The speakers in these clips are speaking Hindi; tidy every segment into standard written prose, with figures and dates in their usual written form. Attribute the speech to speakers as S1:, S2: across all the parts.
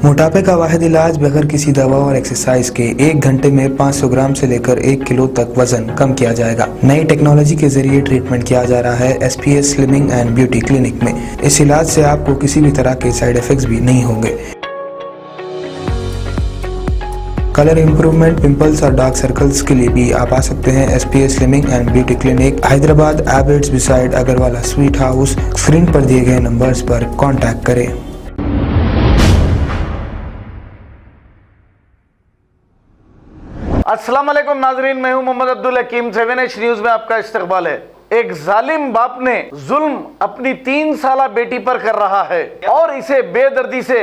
S1: मोटापे का वाहिद इलाज बगैर किसी दवा और एक्सरसाइज के 1 घंटे में 500 ग्राम से लेकर 1 किलो तक वजन कम किया जाएगा। नई टेक्नोलॉजी के जरिए ट्रीटमेंट किया जा रहा है SPS slimming and beauty clinic में। इस इलाज से आपको किसी भी तरह के साइड इफेक्ट्स भी नहीं होंगे। कलर इंप्रूवमेंट, पिंपल्स और डार्क सर्कल्स के लिए भी आप आ सकते हैं SPS slimming and beauty clinic, Hyderabad, Abids beside Agarwala sweet house. Screen पर दिए गए नंबर्स पर कॉन्टैक्ट करें।
S2: अस्सलाम वालेकुम नाजरीन, मैं हूं मोहम्मद अब्दुल हकीम। 7H न्यूज में आपका इस्तकबाल है। एक जालिम बाप ने जुल्म अपनी 3 साला बेटी पर कर रहा है और इसे बेदर्दी से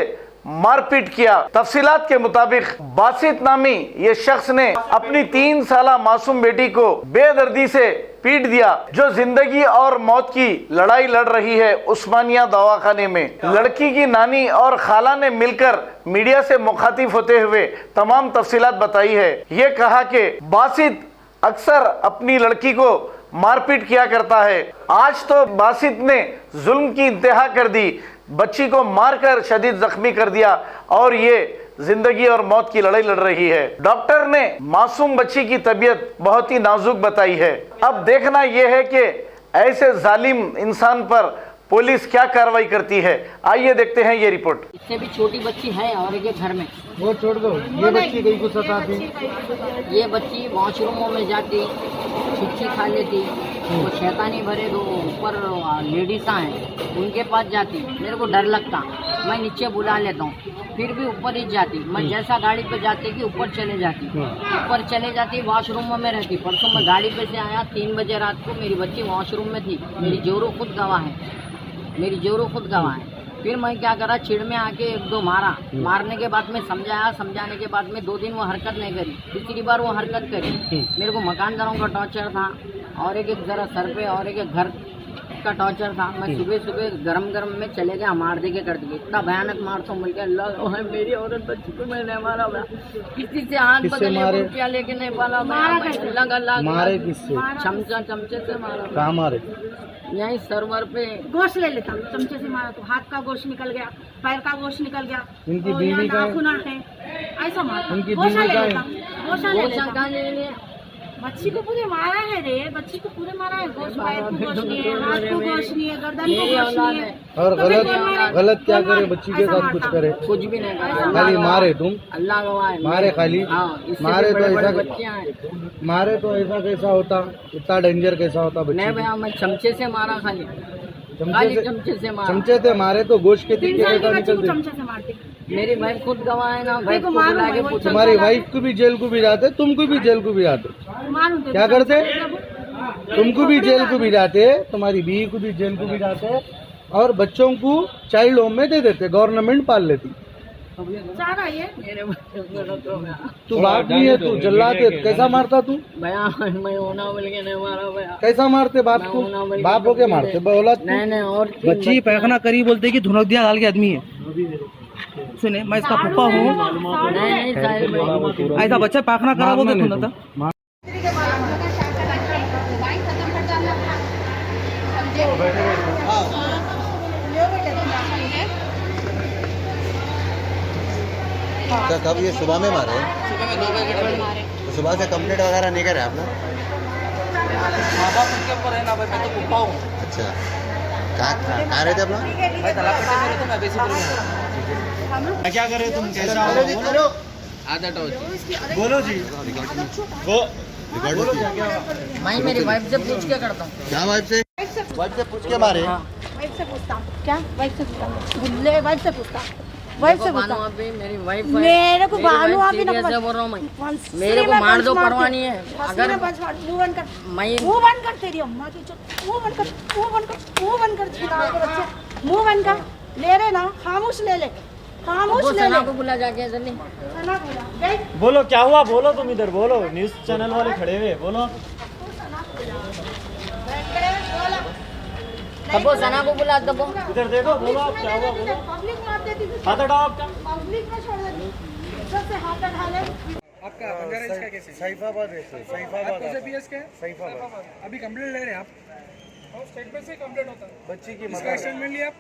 S2: मारपीट किया। तफसीलात के मुताबिक बासित नामी ये शख्स ने अपनी 3 साला मासूम बेटी को बेदर्दी से पीट दिया, जो जिंदगी और मौत की लड़ाई लड़ रही है उस्मानिया दवाखाने में। लड़की की नानी और खाला ने मिलकर मीडिया से मुखातिब होते हुए तमाम तफसीलात बताई है। ये कहा कि बासित अक्सर अपनी लड़की को मारपीट किया करता है। आज तो बासित ने जुल्म की इंतहा कर दी, बच्ची को मारकर शदीद जख्मी कर दिया और ये जिंदगी और मौत की लड़ाई लड़ रही है। डॉक्टर ने मासूम बच्ची की तबीयत बहुत ही नाजुक बताई है। अब देखना यह है कि ऐसे जालिम इंसान पर पुलिस क्या कार्रवाई करती है। आइए देखते हैं ये रिपोर्ट।
S3: इससे भी छोटी बच्ची है और एक घर में।
S4: वो छोड़ दो, ये बच्ची कहीं को सताती,
S3: ये बच्ची वॉशरूमों में जाती, छिच्छी खा लेती, वो शैतानी भरे दो ऊपर लेडीज़ हैं उनके पास जाती। मेरे को डर लगता, मैं नीचे बुला लेता हूँ, फिर भी ऊपर ही जाती। मैं जैसा गाड़ी पे जाती कि ऊपर चले जाती, ऊपर चले जाती, वॉशरूम में रहती। परसों मैं गाड़ी पे से आया 3 बजे रात को, मेरी बच्ची वॉशरूम में थी। मेरी जोरू खुद गवाह है, मेरी जोरू खुद गवाह है। फिर मैं क्या करा, चिड़ में आके 1-2 मारा। मारने के बाद में समझाया, समझाने के बाद में 2 दिन वो हरकत नहीं करी। तीसरी बार वो हरकत करी। मेरे को मकानदारों का टॉर्चर था और एक जरा सर पे और एक घर का टॉर्चर था। मैं सुबह सुबह गरम में चले गया, मार दे के कर दिए। इतना भयानक मार तो मिल गया। मेरी औरत बच्ची को मैंने मारा, किसी से हाथ बदले क्या लेके नहीं पाला।
S4: मारे किससे?
S3: चमचे से मारा।
S4: कहाँ मारे?
S3: यही सर्वर पे।
S5: गोश्त ले लेता, चमचे से मारा तो हाथ का गोश्त निकल गया, पैर का गोश्त निकल गया।
S4: उनकी बीवी का
S5: है ऐसा मारा।
S4: उनकी बीवी का
S5: बच्ची को पूरे मारा है रे, बच्ची को पूरे मारा है। गोश्त, पैर को गोश्त नहीं है, हाथ को गोश्त नहीं है, गर्दन को गोश्त नहीं है।
S4: और गलत क्या करे? बच्ची के साथ कुछ करे?
S3: कुछ भी नहीं करे,
S4: खाली मारे। तुम
S3: अल्लाह गवाह है,
S4: मारे खाली। मारे तो ऐसा, मारे तो ऐसा कैसा होता? इतना डेंजर कैसा होता?
S3: नहीं भैया, मैं चमचे से मारा, खाली चमचे से मारा।
S4: चमचे से मारे तो गोश्त के तीखे कैसा निकलते?
S5: चमचे से मारते।
S3: मेरी वाइफ खुद गवाह है ना, वाइफ को बुला के पूछो।
S4: तुम्हारी वाइफ को भी जेल को भी जाते, तुमको भी जेल को भी जाते। क्या करते? तुमको भी जेल को भी जाते, तुम्हारी बीवी को भी जेल को भी जाते और बच्चों को चाइल्ड होम में दे देते, गवर्नमेंट पाल लेती। तू बाप नहीं है, तू जल्लाद है। कैसा मारता तू?
S3: भैया मैं होना बोल के नहीं मारा भैया।
S4: कैसा मारते बाप को? बाप हो के मारते बोला?
S3: नहीं और
S6: बच्ची पैखाना करी बोलते कि धुनक दिया हाल के आदमी है। सुने, मैं इसका पप्पा हूँ।
S3: नहीं
S6: ऐसा बच्चा पैखाना करा बोलते धुना था।
S7: तो कब ये सुबह में मारे?
S3: सुबह में 2 बजे मारे।
S7: तो सुबह से कंप्लेंट वगैरह नहीं करे आप लोग?
S6: माँ बाप उनके ऊपर है ना भाई, मैं तो पप्पा हूँ।
S7: अच्छा, कहाँ रहते आप लोग?
S6: मैं तलापेटे में रहता, मैं बेसीपुर में। क्या कर रहे तुम? कैसा
S7: बोलो
S3: आधा टॉर्च
S7: बोलो जी। वो रिकॉर्ड
S3: मैं मेरी वाइफ से पूछ के करता हूँ।
S7: क्या वाइफ से? वाइफ से पूछ के मारे?
S5: वाइफ से पूछता क्या? वाइफ से पूछता, बुल्ले वाइफ से पूछता, वाइफ से पूछता।
S3: मेरी वाइफ,
S5: मेरे को बानू अभी ना
S3: बोल रहा हूँ मैं, मेरे को मार दो, परवाह नहीं है। अगर
S5: मुंह बंद कर,
S3: मैं
S5: मुंह बंद कर, तेरी अम्मा की मुंह बंद कर, मुंह बंद कर, मुंह बंद कर, चिल्लाओ के बच्चे, मुंह बंद कर। ले रहे ना, खामोश ले ले, खामोश ले ले।
S3: सना को बुला जाके जल्दी।
S5: सना बोला, देख
S8: बोलो क्या हुआ? बोलो तुम इधर बोलो, न्यूज़ चैनल वाले खड़े हुए, बोलो।
S3: दबो, सना को बुला, दबो।
S8: इधर देखो, बोलो आप क्या हुआ? बोलो।
S5: पब्लिक मार देती थी,
S8: हाथ हटाओ आपका।
S5: पब्लिक में छोड़ देती, सबसे हाथ उठा ले।
S6: आपका बंजारा का कैसे?
S4: सैफाबाद है, सैफाबाद।
S6: CPS का है?
S4: सैफाबाद।
S6: अभी कंप्लेंट ले रहे हैं आप?
S8: स्टेट पे से कंप्लेंट होता है।
S4: बच्ची की
S6: इसका स्टेटमेंट लिया आप?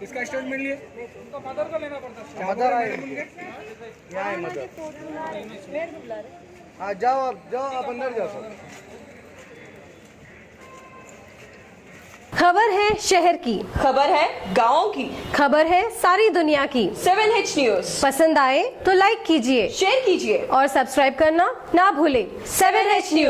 S6: इसका स्टेटमेंट लिए उनका मदर का लेना पड़ता है।
S4: मदर आए यहाँ है मदर। हाँ जाओ आप अंदर जाओ सब।
S9: खबर है शहर की,
S10: खबर है गाँव की,
S9: खबर है सारी दुनिया की।
S10: 7H न्यूज
S9: पसंद आए तो लाइक कीजिए,
S10: शेयर कीजिए
S9: और सब्सक्राइब करना ना भूलें।
S10: 7H news.